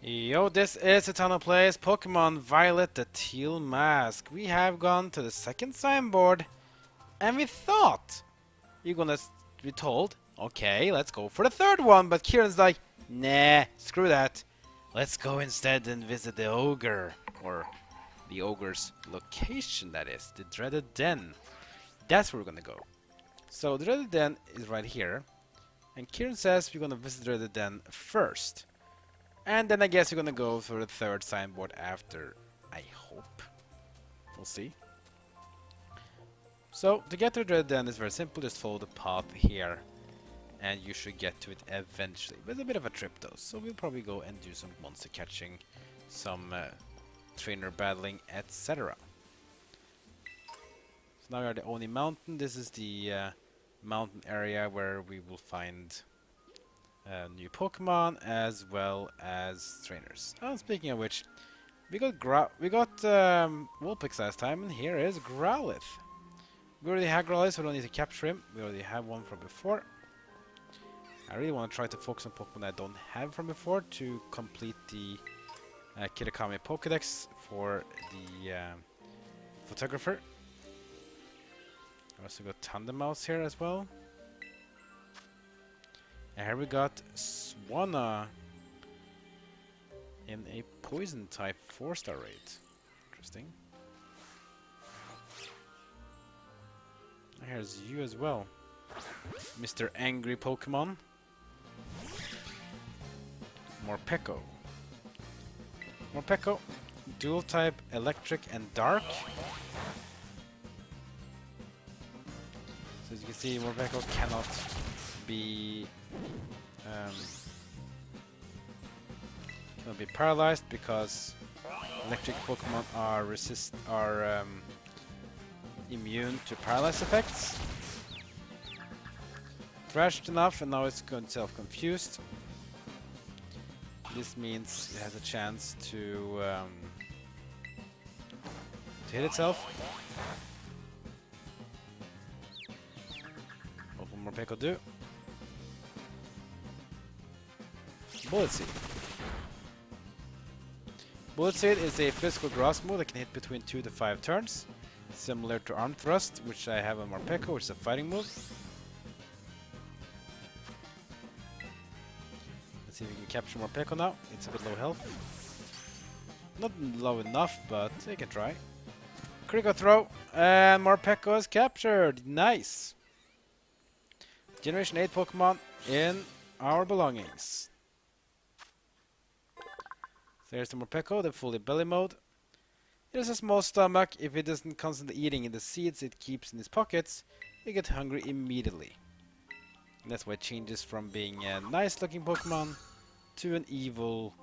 Yo, this is Eternal Plays Pokemon Violet, the Teal Mask. We have gone to the second signboard, and we thought you're gonna be told, okay, let's go for the third one, but Kieran's like, nah, screw that. Let's go instead and visit the ogre, or the ogre's location, that is, the dreaded den. That's where we're gonna go. So the dreaded den is right here, and Kieran says we're gonna visit the dreaded den first. And then I guess you're gonna go for the third signboard after, I hope. We'll see. So, to get to the dreaded den is very simple, just follow the path here. And you should get to it eventually. But it's a bit of a trip though, so we'll probably go and do some monster catching, some trainer battling, etc. So now we are at the Oni Mountain. This is the mountain area where we will find new Pokemon as well as trainers. Oh, speaking of which, we got Vulpix last time, and here is Growlithe. We already have Growlithe, so we don't need to capture him. We already have one from before. I really want to try to focus on Pokemon I don't have from before to complete the Kitakami Pokédex for the photographer. I also got Thundermouse here as well. And here we got Swanna in a poison type 4-star raid. Interesting. And here's you as well, Mr. Angry Pokemon. Morpeko. Morpeko, dual type electric and dark. So as you can see, Morpeko cannot be paralyzed because electric Pokemon are immune to paralysis effects. Thrashed enough, and now it's got itself confused. This means it has a chance to hit itself. What will Morpeko do? Bullet Seed. Bullet Seed is a physical grass move that can hit between 2 to 5 turns, similar to Arm Thrust, which I have on Morpeko, which is a fighting move. Let's see if we can capture Morpeko now. It's a bit low health. Not low enough, but we can try. Critical throw, and Morpeko is captured. Nice! Generation 8 Pokemon in our belongings. There's the Morpeko, the fully belly mode. It has a small stomach. If it isn't constantly eating in the seeds it keeps in its pockets, it gets hungry immediately. And that's why it changes from being a nice looking Pokemon to an evil,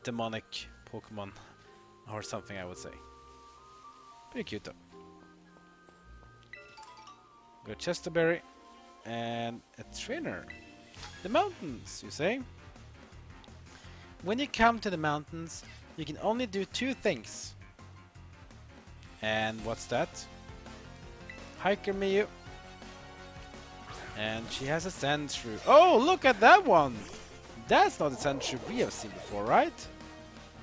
demonic Pokemon. Or something, I would say. Pretty cute though. Got Chesterberry and a trainer. The mountains, you say? When you come to the mountains, you can only do 2 things. And what's that? Hiker Miyu. And she has a Sandshrew. Oh, look at that one! That's not the Sandshrew we have seen before, right?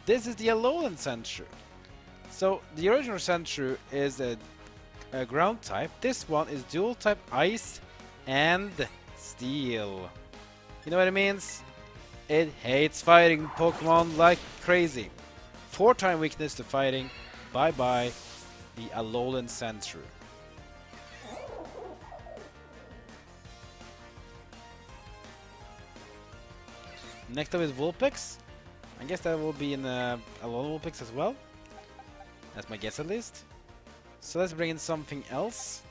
This is the Alolan Sandshrew. So, the original Sandshrew is a ground type. This one is dual type Ice and Steel. You know what it means? It hates fighting Pokemon like crazy. 4-time weakness to fighting. Bye bye, the Alolan Sandshrew. Next up is Vulpix. I guess that will be in Alolan Vulpix as well. That's my guess at least. So let's bring in something else.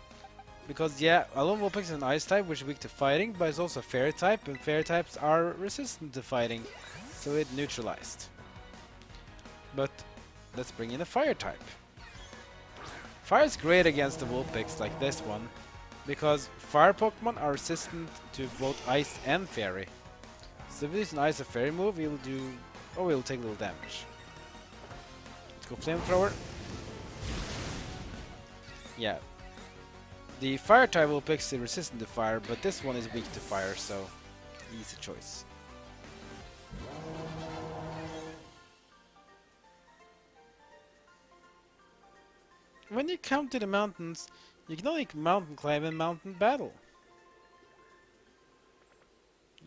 Because yeah, Alolan Vulpix is an Ice type which is weak to fighting, but it's also a Fairy type, and Fairy types are resistant to fighting, so it neutralized. But let's bring in a Fire type. Fire is great against the Vulpix like this one, because Fire Pokemon are resistant to both Ice and Fairy. So if we use an Ice or Fairy move, we'll take a little damage. Let's go Flamethrower. Yeah. The Fire type will is resistant to fire, but this one is weak to fire, so easy choice. When you come to the mountains, you can only mountain climb and mountain battle.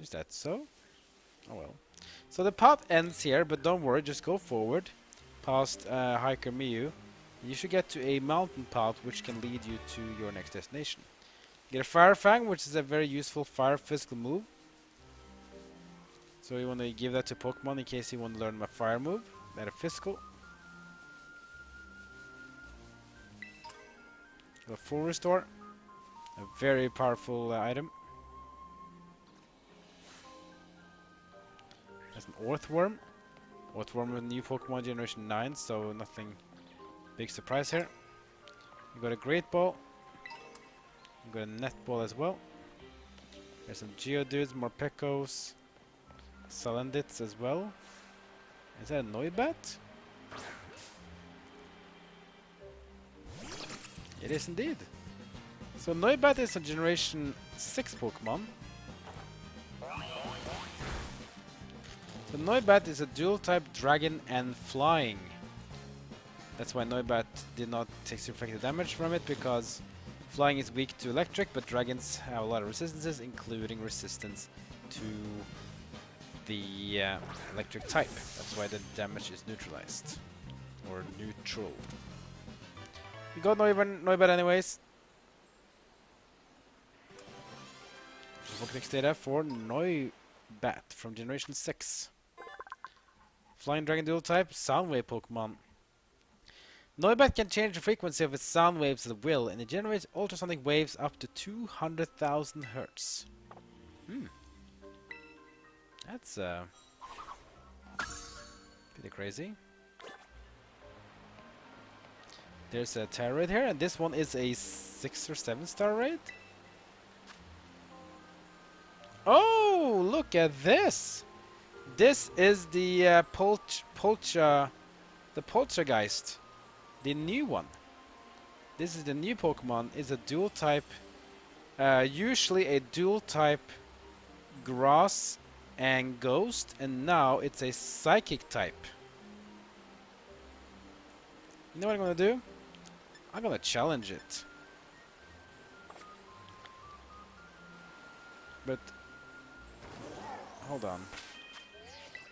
Is that so? Oh well. So the path ends here, but don't worry, just go forward past Hiker Miu. You should get to a mountain path which can lead you to your next destination. Get a Fire Fang, which is a very useful fire physical move. So you want to give that to Pokemon in case you want to learn my fire move. That a physical. A full restore. A very powerful item. That's an Orthworm. Orthworm with new Pokemon Generation 9, so nothing big surprise here. You got a Great Ball. You got a Net Ball as well. There's some Geodudes, more Pekos, Salandits as well. Is that a Noibat? It is indeed. So Noibat is a Generation 6 Pokemon. So Noibat is a dual type dragon and flying. That's why Noibat did not take reflected damage from it, because flying is weak to electric, but dragons have a lot of resistances, including resistance to the electric type. That's why the damage is neutralized. Or neutral. We got Noibat anyways. Look next data for Noibat from Generation 6. Flying Dragon Dual type, Soundwave Pokemon. Noibat can change the frequency of its sound waves at will, and it generates ultrasonic waves up to 200,000 Hz. That's pretty crazy. There's a Tera Raid here, and this one is a 6 or 7 star raid. Oh, look at this! This is the Poltchageist, the new one. This is the new Pokemon. It's a dual type, usually a dual type grass and ghost, and now it's a psychic type. You know what I'm gonna do? I'm gonna challenge it. But hold on.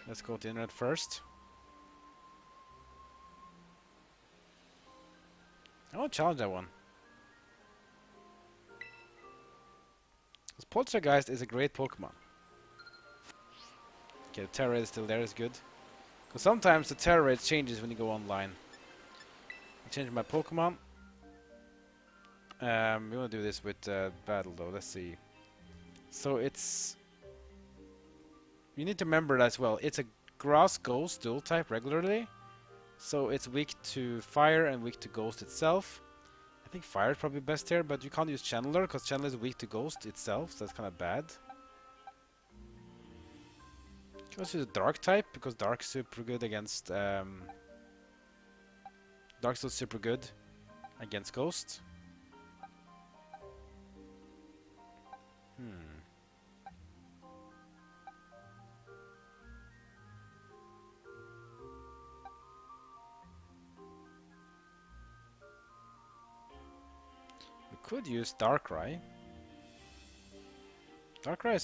Let's go to the internet first. I want to challenge that one. Because Poltchageist is a great Pokemon. Okay, the Tera Raid is still there, is good. Because sometimes the Tera Raid changes when you go online. I changed my Pokemon. We want to do this with battle though, let's see. So it's... You need to remember that as well. It's a grass ghost dual type regularly. So it's weak to fire and weak to ghost itself. I think fire is probably best here, but you can't use Channeler because Channeler is weak to ghost itself, so that's kind of bad. You can also use a dark type because dark is super good against dark is super good against ghost. Could use Darkrai. Darkrai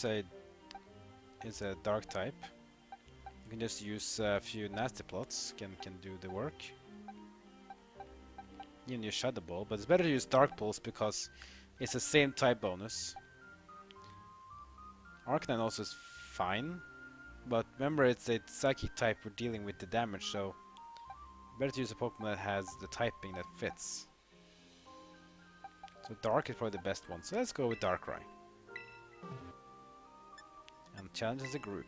is a dark type. You can just use a few nasty plots, can do the work. Even use Shadow Ball, but it's better to use Dark Pulse because it's the same type bonus. Arcanine also is fine, but remember it's a psychic type we're dealing with the damage, so better to use a Pokemon that has the typing that fits. So Dark is probably the best one, so let's go with Darkrai. And challenge as a group.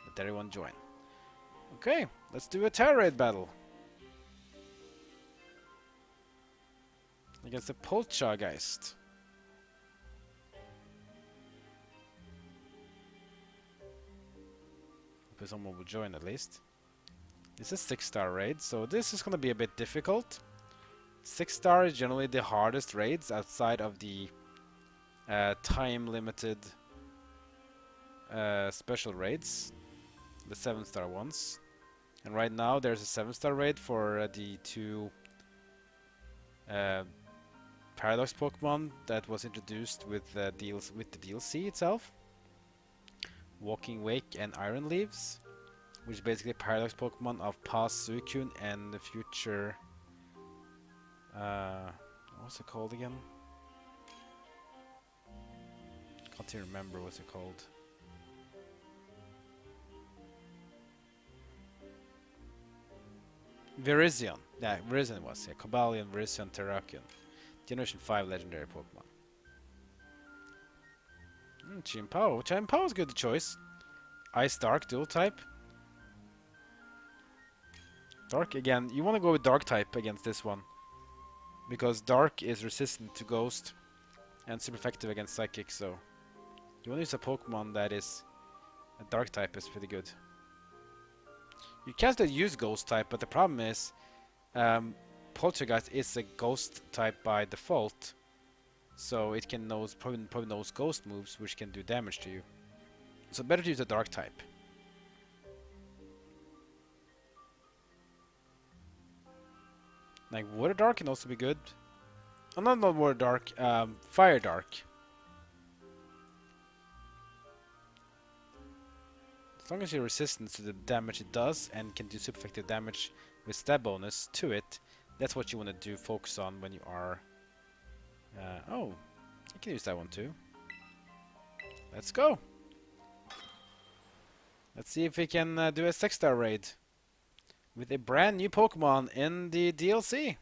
Let everyone join. Okay, let's do a Tera Raid battle. Against the Poltchageist. Hope someone will join at least. This is a 6-star raid, so this is going to be a bit difficult. 6-star is generally the hardest raids outside of the time-limited special raids, the 7-star ones. And right now there's a 7-star raid for the 2 Paradox Pokemon that was introduced with the DLC itself. Walking Wake and Iron Leaves, which is basically Paradox Pokemon of past Suicune and the future... what's it called again? Can't even remember what's it called. Virizion. Yeah, Virizion was. Yeah, Cobalion, Virizion, Terrakion. Generation 5 legendary Pokemon. Chimpao. Chimpao is a good choice. Ice Dark dual type. Dark again. You want to go with Dark type against this one, because Dark is resistant to Ghost and super effective against Psychic. So you want to use a Pokemon that is a Dark type is pretty good. You can still use Ghost type, but the problem is Poltchageist is a Ghost type by default, so it can probably knows Ghost moves, which can do damage to you. So better to use a Dark type. Like Water Dark can also be good. Oh, not Water Dark, Fire Dark. As long as you're resistant to the damage it does and can do super effective damage with stab bonus to it, that's what you want to do. Focus on when you are... oh, I can use that one too. Let's go! Let's see if we can do a 6-star raid with a brand new Pokemon in the DLC.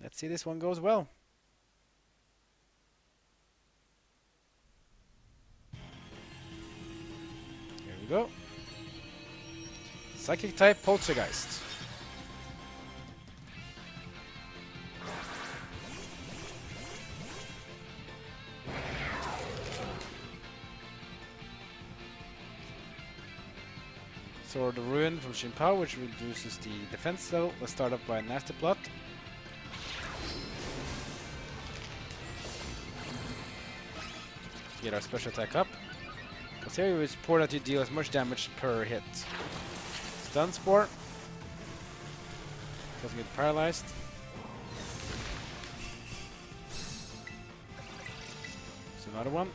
Let's see this one goes well. Here we go. Psychic type Poltchageist. Sword of Ruin from Chimpao, which reduces the defense level. Let's start off by a Nasty Plot. Get our special attack up. Because here we support that you deal as much damage per hit. Stun Spore. Doesn't get paralyzed. So another one.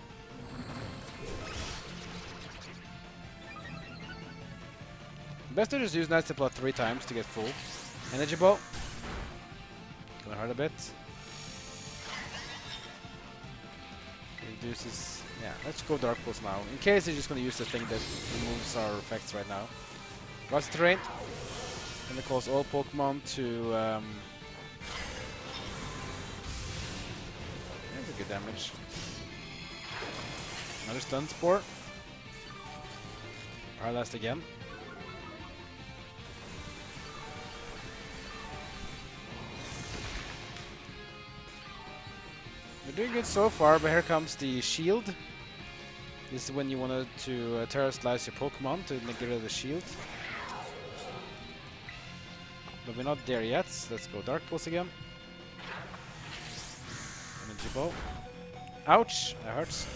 Best to just use Nasty Plot 3 times to get full. Energy Ball. Gonna hurt a bit. Reduces... yeah, let's go Dark Pulse now. In case he's just gonna use the thing that removes our effects right now. Grass Terrain. Gonna cause all Pokemon to... that's a good damage. Another Stun Spore. Paralyzed again. We're doing good so far, but here comes the shield. This is when you want to Terra Slice your Pokemon to get rid of the shield. But we're not there yet, so let's go Dark Pulse again. Energy Ball. Ouch! That hurts.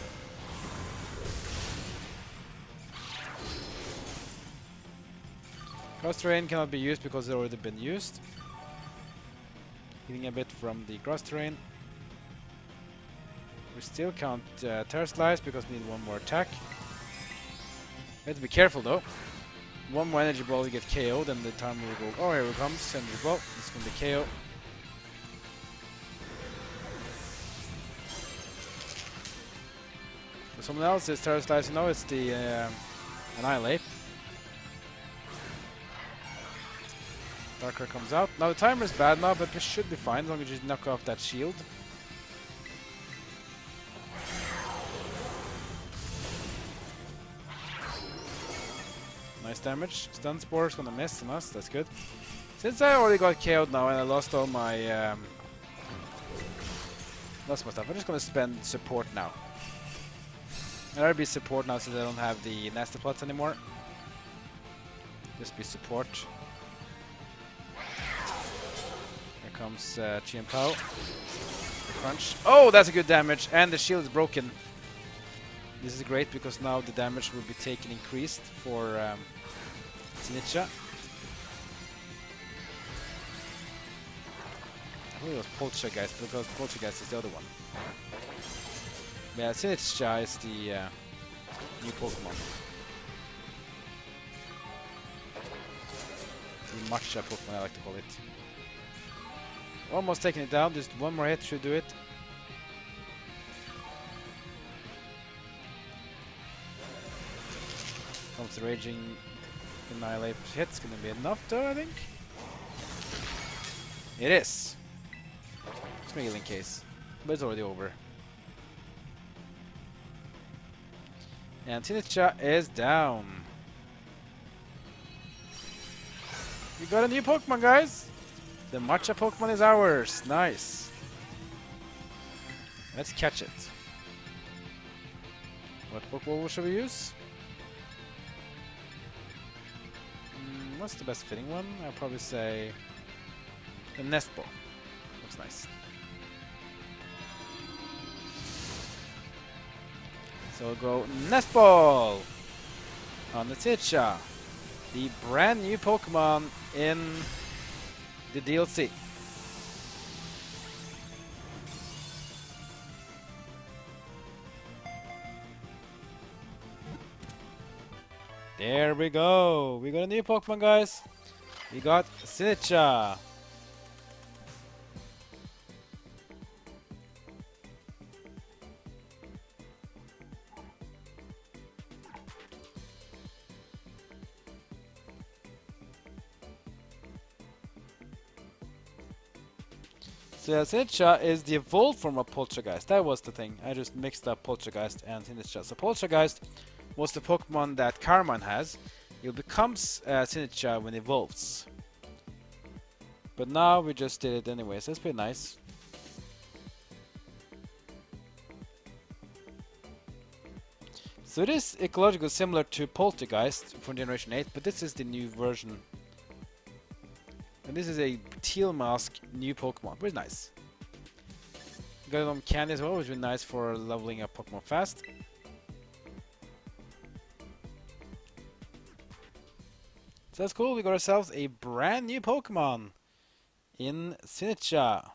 Grass Terrain cannot be used because it's already been used. Healing a bit from the Grass Terrain. We still can't Terra Slice because we need one more attack. We have to be careful though. One more Energy Ball, you get KO'd, and the timer will go. Oh, here it comes. Energy Ball. It's going to be KO. So someone else is Terra Slice. No, it's the Annihilate. Darker comes out. Now the timer is bad now, but we should be fine as long as you knock off that shield. Nice damage. Stun Spore is gonna miss on us, that's good. Since I already got KO'd now and I lost all my stuff, I'm just gonna spend support now. I'd rather be support now since I don't have the Nasty Plots anymore. Just be support. Here comes Chimpao. Crunch. Oh, that's a good damage, and the shield is broken. This is great because now the damage will be taken increased for Sinitcha. I think it was Poltchageist because Poltchageist is the other one. Yeah, Sinitcha is the new Pokemon. The Matcha Pokemon, I like to call it. Almost taking it down, just one more hit should do it. Comes the Raging Annihilate hit, it's gonna be enough though, I think. It is! Let's make it in case. But it's already over. And Sinitcha is down. We got a new Pokemon, guys! The Matcha Pokemon is ours. Nice. Let's catch it. What Pokeball should we use? What's the best fitting one? I'll probably say the Nest Ball. Looks nice. So we'll go Nest Ball on the Sinitcha, the brand new Pokemon in the DLC. There we go. We got a new Pokemon, guys. We got Sinitcha. So yeah, Sinitcha is the evolved form of Poltchageist. That was the thing. I just mixed up Poltchageist and Sinitcha. So Poltchageist was the Pokemon that Carmine has. It becomes Sinitcha when it evolves. But now we just did it anyway, so that's pretty nice. So it is ecologically similar to Poltchageist from Generation 8, but this is the new version. And this is a Teal Mask new Pokemon, pretty nice. Got it on candy as well, which would be nice for leveling up Pokemon fast. So that's cool, we got ourselves a brand new Pokemon in Sinitcha.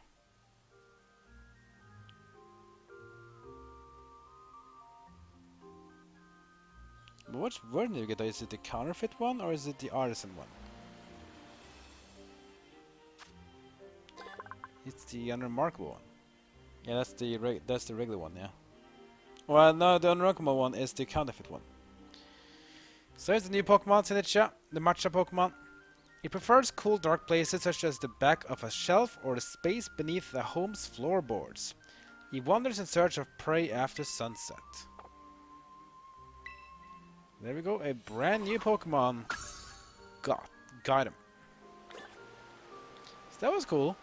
But which version did you get? Is it the counterfeit one or is it the artisan one? It's the unremarkable one. Yeah, that's the regular one, yeah. Well, no, the unremarkable one is the counterfeit one. So here's the new Pokemon, Sinitcha, the Matcha Pokemon. It prefers cool dark places such as the back of a shelf or the space beneath the home's floorboards. He wanders in search of prey after sunset. There we go, a brand new Pokemon. Got him. So that was cool.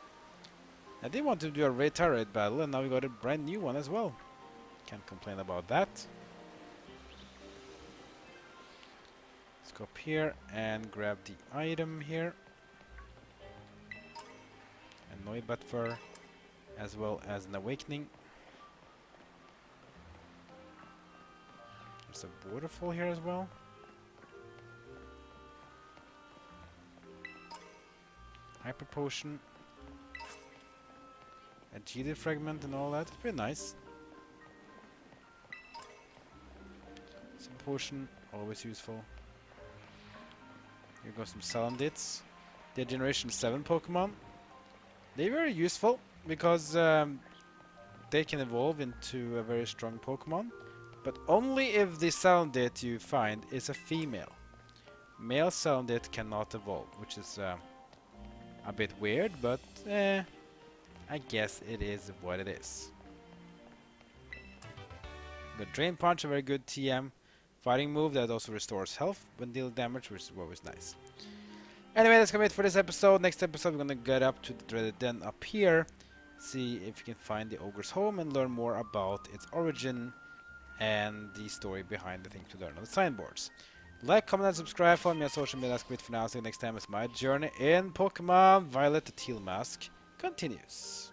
I did want to do a Tera Raid battle and now we got a brand new one as well. Can't complain about that. Let's go up here and grab the item here. A Noibat Fur as well as an Awakening. There's a waterfall here as well. Hyper Potion. A GD Fragment and all that. It's pretty nice. Some Potion, always useful. Here goes some Salandits. They're Generation 7 Pokemon. They're very useful because they can evolve into a very strong Pokemon. But only if the Salandit you find is a female. Male Salandit cannot evolve, which is a bit weird, but I guess it is what it is. The Drain Punch, a very good TM fighting move that also restores health when deal damage, which is always nice. Anyway, that's gonna be it for this episode. Next episode, we're gonna get up to the dreaded den up here, see if we can find the ogre's home and learn more about its origin and the story behind the things to learn on the signboards. Like, comment, and subscribe. Follow me on social media. That's great for now. See you next time as my journey in Pokemon Violet, the Teal Mask continues.